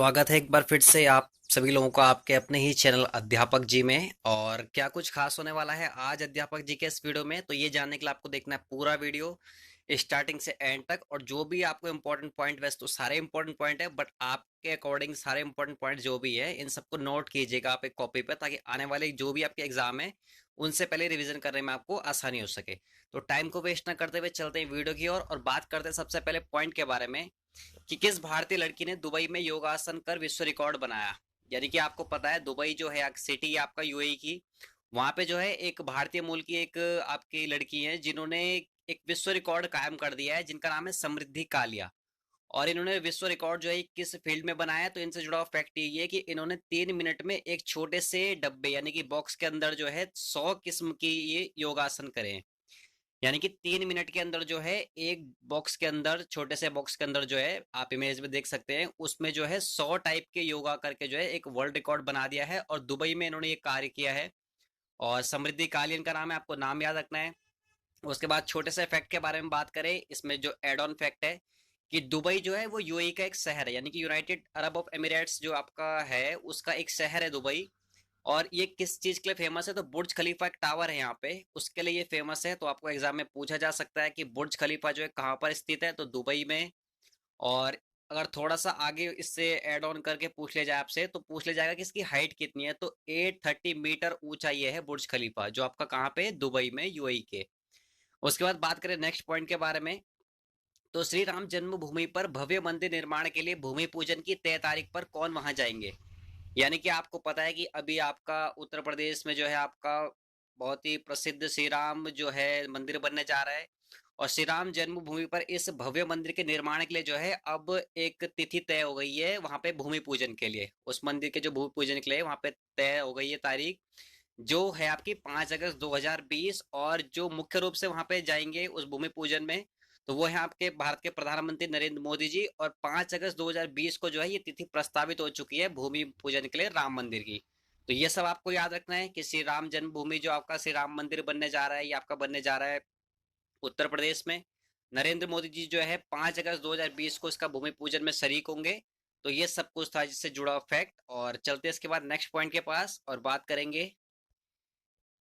स्वागत है एक बार फिर से आप सभी लोगों का आपके अपने ही चैनल अध्यापक जी में। और क्या कुछ खास होने वाला है आज अध्यापक जी के इस वीडियो में, तो ये जानने के लिए आपको देखना है पूरा वीडियो स्टार्टिंग से एंड तक। और जो भी आपको इंपॉर्टेंट पॉइंट, वैसे तो सारे इंपॉर्टेंट पॉइंट है बट आपके अकॉर्डिंग सारे इंपॉर्टेंट पॉइंट जो भी है इन सबको नोट कीजिएगा आप एक कॉपी पर, ताकि आने वाले जो भी आपके एग्जाम है उनसे पहले रिवीजन करने में आपको आसानी हो सके। तो टाइम को वेस्ट ना करते हुए चलते हैं वीडियो की ओर और बात करते हैं सबसे पहले पॉइंट के बारे में कि किस भारतीय लड़की ने दुबई में योगासन कर विश्व रिकॉर्ड बनाया। यानी कि आपको पता है दुबई जो है सिटी है आपका यूएई की, वहां पे जो है एक भारतीय मूल की एक आपकी लड़की है जिन्होंने एक विश्व रिकॉर्ड कायम कर दिया है, जिनका नाम है समृद्धि कालिया। और इन्होंने विश्व रिकॉर्ड जो है किस फील्ड में बनाया, तो इनसे जुड़ा हुआ फैक्ट ये है कि इन्होंने 3 मिनट में एक छोटे से डब्बे यानी कि बॉक्स के अंदर जो है 100 किस्म की ये योगासन करे। यानी कि 3 मिनट के अंदर जो है एक बॉक्स के अंदर, छोटे से बॉक्स के अंदर जो है आप इमेज में देख सकते हैं, उसमें जो है 100 टाइप के योगा करके जो है एक वर्ल्ड रिकॉर्ड बना दिया है और दुबई में इन्होंने ये कार्य किया है। और समृद्धि कालियन का नाम है, आपको नाम याद रखना है। उसके बाद छोटे से फैक्ट के बारे में बात करें, इसमें जो एड ऑन फैक्ट है कि दुबई जो है वो यूएई का एक शहर है, यानी कि यूनाइटेड अरब ऑफ एमिरेट्स जो आपका है उसका एक शहर है दुबई। और ये किस चीज के लिए फेमस है, तो बुर्ज खलीफा एक टावर है यहाँ पे, उसके लिए ये फेमस है। तो आपको एग्जाम में पूछा जा सकता है कि बुर्ज खलीफा जो है कहाँ पर स्थित है, तो दुबई में। और अगर थोड़ा सा आगे इससे ऐड ऑन करके पूछ ले जाए आपसे, तो पूछ ले जाएगा कि इसकी हाइट कितनी है, तो 830 मीटर ऊंचा ये है बुर्ज खलीफा, जो आपका कहाँ पे है, दुबई में, यूएई के। उसके बाद बात करें नेक्स्ट पॉइंट के बारे में, तो श्री राम जन्मभूमि पर भव्य मंदिर निर्माण के लिए भूमि पूजन की तय तारीख पर कौन वहां जाएंगे। यानी कि आपको पता है कि अभी आपका उत्तर प्रदेश में जो है आपका बहुत ही प्रसिद्ध श्री राम जो है मंदिर बनने जा रहा है। और श्री राम जन्मभूमि पर इस भव्य मंदिर के निर्माण के लिए जो है अब एक तिथि तय हो गई है वहां पे भूमि पूजन के लिए, उस मंदिर के जो भूमि पूजन के लिए वहां पे तय हो गई है तारीख, जो है आपकी 5 अगस्त 2020। और जो मुख्य रूप से वहां पे जाएंगे उस भूमि पूजन में, तो वो है आपके भारत के प्रधानमंत्री नरेंद्र मोदी जी। और 5 अगस्त 2020 को जो है ये तिथि प्रस्तावित हो चुकी है भूमि पूजन के लिए राम मंदिर की। तो ये सब आपको याद रखना है कि श्री राम जन्मभूमि जो आपका श्री राम मंदिर बनने जा रहा है, ये आपका बनने जा रहा है उत्तर प्रदेश में। नरेंद्र मोदी जी जो है 5 अगस्त 2020 को इसका भूमि पूजन में शरीक होंगे। तो ये सब कुछ था जिससे जुड़ा फैक्ट। और चलते इसके बाद नेक्स्ट पॉइंट के पास और बात करेंगे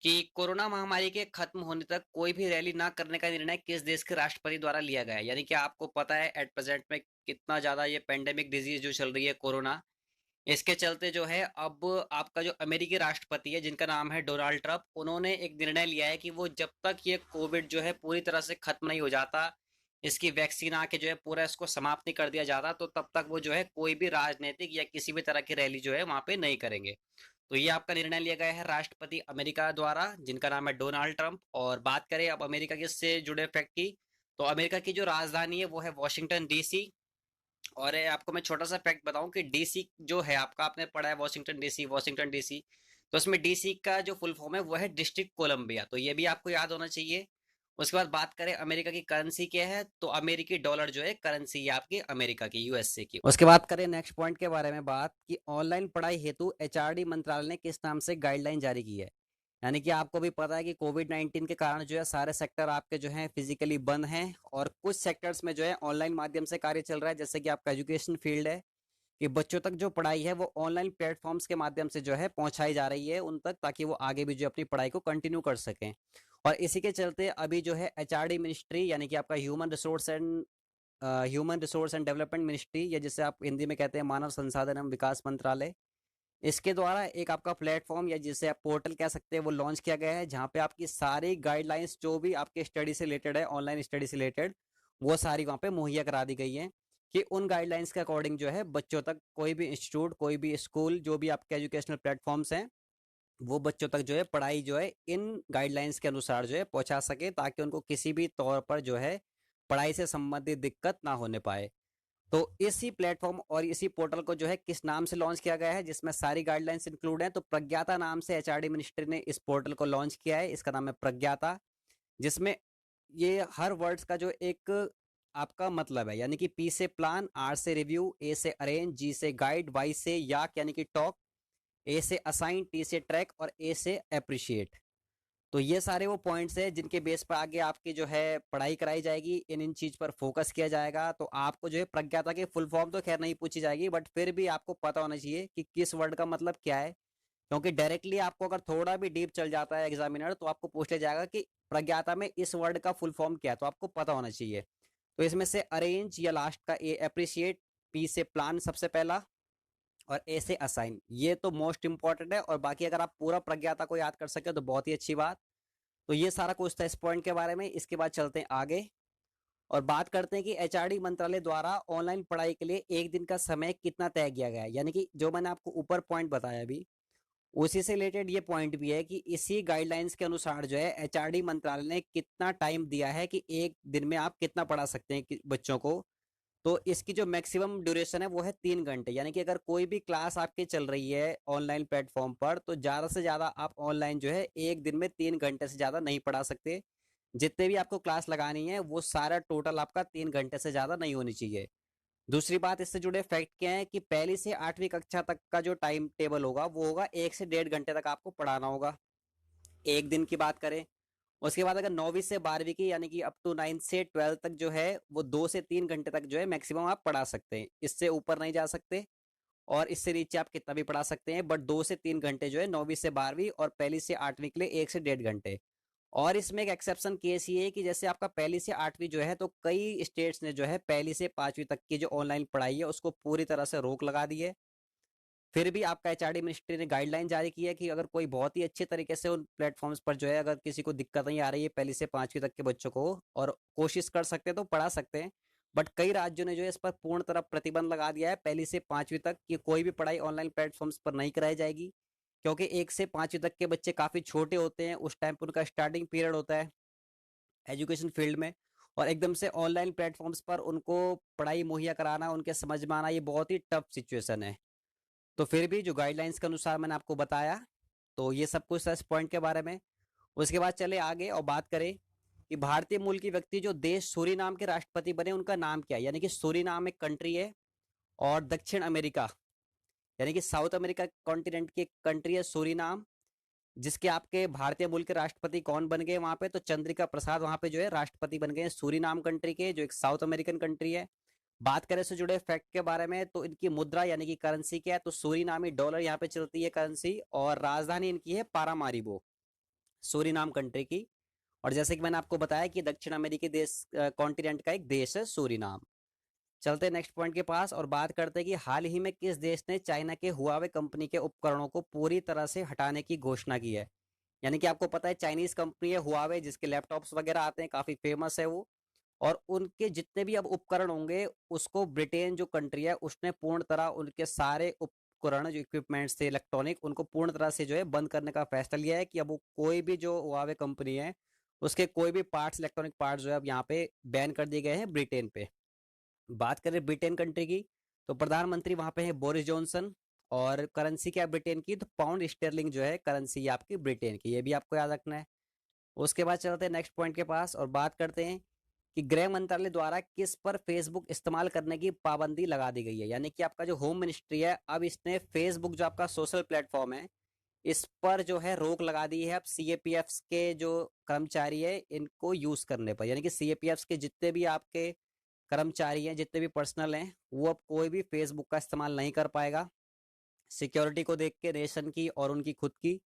कि कोरोना महामारी के खत्म होने तक कोई भी रैली ना करने का निर्णय किस देश के राष्ट्रपति द्वारा लिया गया है। यानी कि आपको पता है एट प्रेजेंट में कितना ज्यादा ये पेंडेमिक डिजीज जो चल रही है कोरोना, इसके चलते जो है अब आपका जो अमेरिकी राष्ट्रपति है जिनका नाम है डोनाल्ड ट्रंप, उन्होंने एक निर्णय लिया है कि वो जब तक ये कोविड जो है पूरी तरह से खत्म नहीं हो जाता, इसकी वैक्सीन आके जो है पूरा इसको समाप्त नहीं कर दिया जाता, तो तब तक वो जो है कोई भी राजनीतिक या किसी भी तरह की रैली जो है वहां पे नहीं करेंगे। तो ये आपका निर्णय लिया गया है राष्ट्रपति अमेरिका द्वारा, जिनका नाम है डोनाल्ड ट्रंप। और बात करें अब अमेरिका के से जुड़े फैक्ट की, तो अमेरिका की जो राजधानी है वो है वॉशिंगटन डीसी। और आपको मैं छोटा सा फैक्ट बताऊं कि डीसी जो है आपका, आपने पढ़ा है वॉशिंगटन डीसी, वॉशिंगटन डीसी, तो उसमें डीसी का जो फुल फॉर्म है वो है डिस्ट्रिक्ट कोलंबिया, तो ये भी आपको याद होना चाहिए। उसके बाद बात करें अमेरिका की करेंसी क्या है, तो अमेरिकी डॉलर जो है करेंसी है आपकी अमेरिका की, यूएसए की। उसके बाद करें नेक्स्ट पॉइंट के बारे में बात कि ऑनलाइन पढ़ाई हेतु एचआरडी मंत्रालय ने किस नाम से गाइडलाइन जारी की है। यानी कि आपको भी पता है कि कोविड 19 के कारण जो है सारे सेक्टर आपके जो है फिजिकली बंद हैं और कुछ सेक्टर्स में जो है ऑनलाइन माध्यम से कार्य चल रहा है, जैसे कि आपका एजुकेशन फील्ड है, कि बच्चों तक जो पढ़ाई है वो ऑनलाइन प्लेटफॉर्म्स के माध्यम से जो है पहुंचाई जा रही है उन तक, ताकि वो आगे भी जो अपनी पढ़ाई को कंटिन्यू कर सकें। और इसी के चलते अभी जो है एचआरडी मिनिस्ट्री, यानी कि आपका human resource and development ministry, या जिसे आप हिंदी में कहते हैं मानव संसाधन एवं विकास मंत्रालय, इसके द्वारा एक आपका प्लेटफॉर्म या जिसे आप पोर्टल कह सकते हैं वो लॉन्च किया गया है, जहाँ पे आपकी सारी गाइडलाइंस जो भी आपके स्टडी से रिलेटेड है, ऑनलाइन स्टडी से रिलेटेड, वो सारी वहाँ पे मुहैया करा दी गई है। कि उन गाइडलाइंस के अकॉर्डिंग जो है बच्चों तक कोई भी इंस्टीट्यूट, कोई भी स्कूल, जो भी आपके एजुकेशनल प्लेटफॉर्म्स हैं, वो बच्चों तक जो है पढ़ाई जो है इन गाइडलाइंस के अनुसार जो है पहुंचा सके, ताकि उनको किसी भी तौर पर जो है पढ़ाई से संबंधित दिक्कत ना होने पाए। तो इसी प्लेटफॉर्म और इसी पोर्टल को जो है किस नाम से लॉन्च किया गया है, जिसमें सारी गाइडलाइंस इंक्लूड हैं, तो प्रज्ञाता नाम से एचआरडी मिनिस्ट्री ने इस पोर्टल को लॉन्च किया है। इसका नाम है प्रज्ञाता, जिसमें ये हर वर्ड्स का जो एक आपका मतलब है, यानी कि पी से प्लान, आर से रिव्यू, ए से अरेंज, जी से गाइड, वाई से याक यानी कि टॉक, ए से असाइन, टी से ट्रैक और ए से अप्रिशिएट। तो ये सारे वो पॉइंट्स हैं जिनके बेस पर आगे आपकी जो है पढ़ाई कराई जाएगी, इन चीज पर फोकस किया जाएगा। तो आपको जो है प्रज्ञाता की फुल फॉर्म तो खैर नहीं पूछी जाएगी, बट फिर भी आपको पता होना चाहिए कि किस वर्ड का मतलब क्या है, क्योंकि डायरेक्टली आपको अगर थोड़ा भी डीप चल जाता है एग्जामिनर तो आपको पूछ लिया जाएगा कि प्रज्ञाता में इस वर्ड का फुल फॉर्म क्या है, तो आपको पता होना चाहिए। तो इसमें से अरेंज या लास्ट का ए अप्रिशिएट, पी से प्लान सबसे पहला, और ए से असाइन, ये तो मोस्ट इंपॉर्टेंट है। और बाकी अगर आप पूरा प्रज्ञाता को याद कर सके तो बहुत ही अच्छी बात। तो ये सारा कुछ था इस पॉइंट के बारे में। इसके बाद चलते हैं आगे और बात करते हैं कि एचआरडी मंत्रालय द्वारा ऑनलाइन पढ़ाई के लिए एक दिन का समय कितना तय किया गया है। यानी कि जो मैंने आपको ऊपर पॉइंट बताया अभी, उसी से रिलेटेड ये पॉइंट भी है कि इसी गाइडलाइंस के अनुसार जो है एचआरडी मंत्रालय ने कितना टाइम दिया है कि एक दिन में आप कितना पढ़ा सकते हैं बच्चों को। तो इसकी जो मैक्सिमम ड्यूरेशन है वो है 3 घंटे। यानी कि अगर कोई भी क्लास आपकी चल रही है ऑनलाइन प्लेटफॉर्म पर तो ज़्यादा से ज़्यादा आप ऑनलाइन जो है एक दिन में 3 घंटे से ज़्यादा नहीं पढ़ा सकते। जितने भी आपको क्लास लगानी है वो सारा टोटल आपका 3 घंटे से ज़्यादा नहीं होनी चाहिए। दूसरी बात इससे जुड़े फैक्ट क्या है कि पहली से 8वीं कक्षा तक का जो टाइम टेबल होगा वो होगा 1 से 1.5 घंटे तक आपको पढ़ाना होगा एक दिन की बात करें। उसके बाद अगर 9वीं से 12वीं की यानी कि अप टू 9 से 12 तक जो है वो 2 से 3 घंटे तक जो है मैक्सिमम आप पढ़ा सकते हैं, इससे ऊपर नहीं जा सकते। और इससे नीचे आप कितना भी पढ़ा सकते हैं, बट 2 से 3 घंटे जो है 9वीं से 12वीं और पहली से 8वीं के लिए 1 से 1.5 घंटे। और इसमें एक एक्सेप्शन केस ये है कि जैसे आपका पहली से 8वीं जो है तो कई स्टेट्स ने जो है पहली से 5वीं तक की जो ऑनलाइन पढ़ाई है उसको पूरी तरह से रोक लगा दी है। फिर भी आपका एचआरडी मिनिस्ट्री ने गाइडलाइन जारी की है कि अगर कोई बहुत ही अच्छे तरीके से उन प्लेटफॉर्म्स पर जो है अगर किसी को दिक्कत नहीं आ रही है पहली से 5वीं तक के बच्चों को और कोशिश कर सकते हैं तो पढ़ा सकते हैं। बट कई राज्यों ने जो है इस पर पूर्ण तरह प्रतिबंध लगा दिया है पहली से 5वीं तक कि कोई भी पढ़ाई ऑनलाइन प्लेटफॉर्म्स पर नहीं कराई जाएगी, क्योंकि 1 से 5वीं तक के बच्चे काफ़ी छोटे होते हैं, उस टाइम पर उनका स्टार्टिंग पीरियड होता है एजुकेशन फील्ड में। और एकदम से ऑनलाइन प्लेटफॉर्म्स पर उनको पढ़ाई मुहैया कराना, उनके समझ में आना, ये बहुत ही टफ सिचुएशन है। तो फिर भी जो गाइडलाइंस के अनुसार मैंने आपको बताया, तो ये सब कुछ था इस पॉइंट के बारे में। उसके बाद चले आगे और बात करें कि भारतीय मूल के व्यक्ति जो देश सूरीनाम के राष्ट्रपति बने उनका नाम क्या है। यानी कि सूरीनाम एक कंट्री है और दक्षिण अमेरिका यानी कि साउथ अमेरिका कॉन्टिनेंट की कंट्री है सूरीनाम, जिसके आपके भारतीय मूल के राष्ट्रपति कौन बन गए वहां पे, तो चंद्रिका प्रसाद वहां पे जो है राष्ट्रपति बन गए सूरीनाम कंट्री के, जो एक साउथ अमेरिकन कंट्री है। बात करें से जुड़े फैक्ट के बारे में तो इनकी मुद्रा यानी कि करेंसी क्या है, तो सूरीनामी डॉलर यहाँ पे चलती है करेंसी, और राजधानी इनकी है पारामारिबो सूरीनाम कंट्री की। और जैसे कि मैंने आपको बताया कि दक्षिण अमेरिकी देश कॉन्टिनेंट का एक देश है सूरीनाम। चलते नेक्स्ट पॉइंट के पास और बात करते हैं कि हाल ही में किस देश ने चाइना के हुआवे कंपनी के उपकरणों को पूरी तरह से हटाने की घोषणा की है। यानी कि आपको पता है चाइनीज कंपनी है हुआवे, जिसके लैपटॉप्स वगैरह आते हैं, काफी फेमस है वो। और उनके जितने भी अब उपकरण होंगे उसको ब्रिटेन जो कंट्री है उसने पूर्ण तरह उनके सारे उपकरण जो इक्विपमेंट्स थे इलेक्ट्रॉनिक उनको पूर्ण तरह से जो है बंद करने का फैसला लिया है कि अब वो कोई भी जो हुआवे कंपनी है उसके कोई भी पार्ट्स इलेक्ट्रॉनिक पार्ट्स जो है अब यहाँ पे बैन कर दिए गए हैं ब्रिटेन पे। बात करें ब्रिटेन कंट्री की तो प्रधानमंत्री वहां पे है बोरिस जॉनसन। और करेंसी क्या है ब्रिटेन की, तो पाउंड स्टेरलिंग जो है करेंसी आपकी ब्रिटेन की, ये भी आपको याद रखना है। उसके बाद चलते हैं नेक्स्ट पॉइंट के पास और बात करते हैं कि गृह मंत्रालय द्वारा किस पर फेसबुक इस्तेमाल करने की पाबंदी लगा दी गई है। यानी कि आपका जो होम मिनिस्ट्री है अब इसने फेसबुक जो आपका सोशल प्लेटफॉर्म है इस पर जो है रोक लगा दी है अब सीएपीएफ के जो कर्मचारी है इनको यूज करने पर। यानी कि सीएपीएफ के जितने भी आपके कर्मचारी हैं, जितने भी पर्सनल हैं, वो अब कोई भी फेसबुक का इस्तेमाल नहीं कर पाएगा, सिक्योरिटी को देख के नेशन की और उनकी खुद की।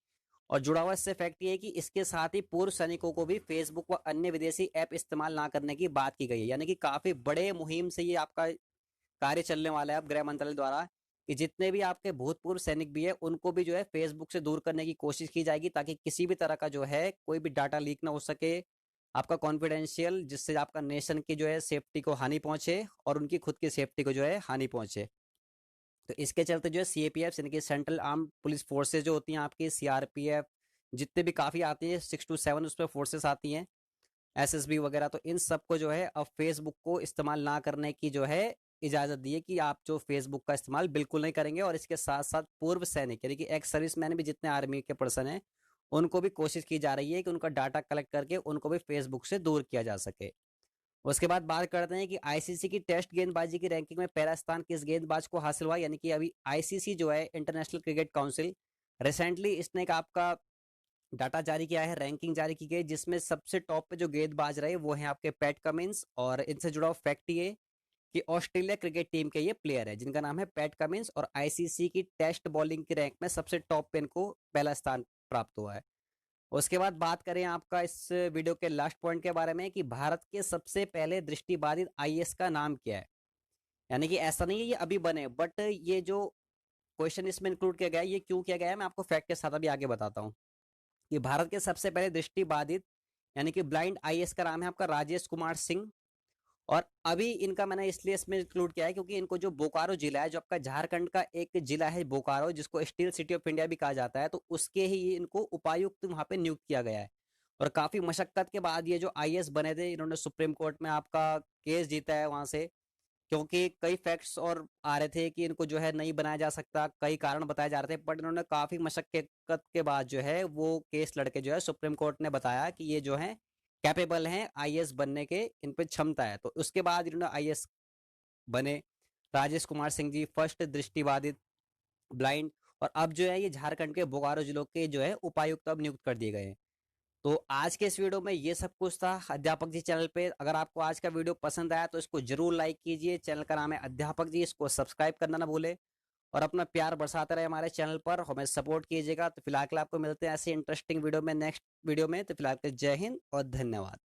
और जुड़ा हुआ इससे फैक्ट ये है कि इसके साथ ही पूर्व सैनिकों को भी फेसबुक व अन्य विदेशी ऐप इस्तेमाल ना करने की बात की गई है। यानी कि काफी बड़े मुहिम से ये आपका कार्य चलने वाला है अब गृह मंत्रालय द्वारा कि जितने भी आपके भूतपूर्व सैनिक भी है उनको भी जो है फेसबुक से दूर करने की कोशिश की जाएगी, ताकि किसी भी तरह का जो है कोई भी डाटा लीक ना हो सके आपका कॉन्फिडेंशियल, जिससे आपका नेशन की जो है सेफ्टी को हानि पहुंचे और उनकी खुद की सेफ्टी को जो है हानि पहुंचे। तो इसके चलते जो है सीएपीएफ यानी कि सेंट्रल आर्म पुलिस फोर्सेज जो होती हैं आपकी, सीआरपीएफ, जितने भी काफ़ी आती हैं 6 to 7 उसमें फोर्सेस आती हैं, एसएसबी वगैरह, तो इन सबको जो है अब फेसबुक को इस्तेमाल ना करने की जो है इजाज़त दी है कि आप जो फेसबुक का इस्तेमाल बिल्कुल नहीं करेंगे। और इसके साथ साथ पूर्व सैनिक यानी कि एक्स सर्विस मैन भी जितने आर्मी के पर्सन हैं उनको भी कोशिश की जा रही है कि उनका डाटा कलेक्ट करके उनको भी फेसबुक से दूर किया जा सके। उसके बाद बात करते हैं कि आईसीसी की टेस्ट गेंदबाजी की रैंकिंग में पहला स्थान किस गेंदबाज को हासिल हुआ। यानी कि अभी आईसीसी जो है इंटरनेशनल क्रिकेट काउंसिल, रिसेंटली इसने एक आपका डाटा जारी किया है, रैंकिंग जारी की गई, जिसमें सबसे टॉप पे जो गेंदबाज रहे वो हैं आपके पैट कमिंस। और इनसे जुड़ा हुआ फैक्ट ये कि ऑस्ट्रेलिया क्रिकेट टीम के ये प्लेयर है जिनका नाम है पैट कमिंस, और आईसीसी की टेस्ट बॉलिंग की रैंक में सबसे टॉप पे इनको पहला स्थान प्राप्त हुआ है। उसके बाद बात करें आपका इस वीडियो के लास्ट पॉइंट के बारे में कि भारत के सबसे पहले दृष्टिबाधित आईएएस का नाम क्या है। यानी कि ऐसा नहीं है ये अभी बने, बट ये जो क्वेश्चन इसमें इंक्लूड किया गया है ये क्यों किया गया है मैं आपको फैक्ट के साथ अभी आगे बताता हूँ। कि भारत के सबसे पहले दृष्टिबाधित यानी कि ब्लाइंड आईएएस का नाम है आपका राजेश कुमार सिंह। और अभी इनका मैंने इसलिए इसमें इंक्लूड किया है क्योंकि इनको जो बोकारो जिला है, जो आपका झारखंड का एक जिला है बोकारो, जिसको स्टील सिटी ऑफ इंडिया भी कहा जाता है, तो उसके ही इनको उपायुक्त वहां पे नियुक्त किया गया है। और काफी मशक्कत के बाद ये जो आईएएस बने थे, इन्होंने सुप्रीम कोर्ट में आपका केस जीता है वहां से, क्योंकि कई फैक्ट्स और आ रहे थे कि इनको जो है नहीं बनाया जा सकता, कई कारण बताए जा रहे थे, बट इन्होंने काफी मशक्कत के बाद जो है वो केस लड़के जो है सुप्रीम कोर्ट ने बताया कि ये जो है कैपेबल हैं आईएएस बनने के, इन पे क्षमता है। तो उसके बाद इन्होंने आईएएस बने राजेश कुमार सिंह जी, फर्स्ट दृष्टिबाधित ब्लाइंड। और अब जो है ये झारखंड के बोकारो जिलों के जो है उपायुक्त अब नियुक्त कर दिए गए हैं। तो आज के इस वीडियो में ये सब कुछ था अध्यापक जी चैनल पे। अगर आपको आज का वीडियो पसंद आया तो इसको जरूर लाइक कीजिए। चैनल का नाम है अध्यापक जी, इसको सब्सक्राइब करना ना भूले, और अपना प्यार बरसाते रहे हमारे चैनल पर, हमें सपोर्ट कीजिएगा। तो फिलहाल के लिए आपको मिलते हैं ऐसे इंटरेस्टिंग वीडियो में नेक्स्ट वीडियो में। तो फिलहाल के लिए जय हिंद और धन्यवाद।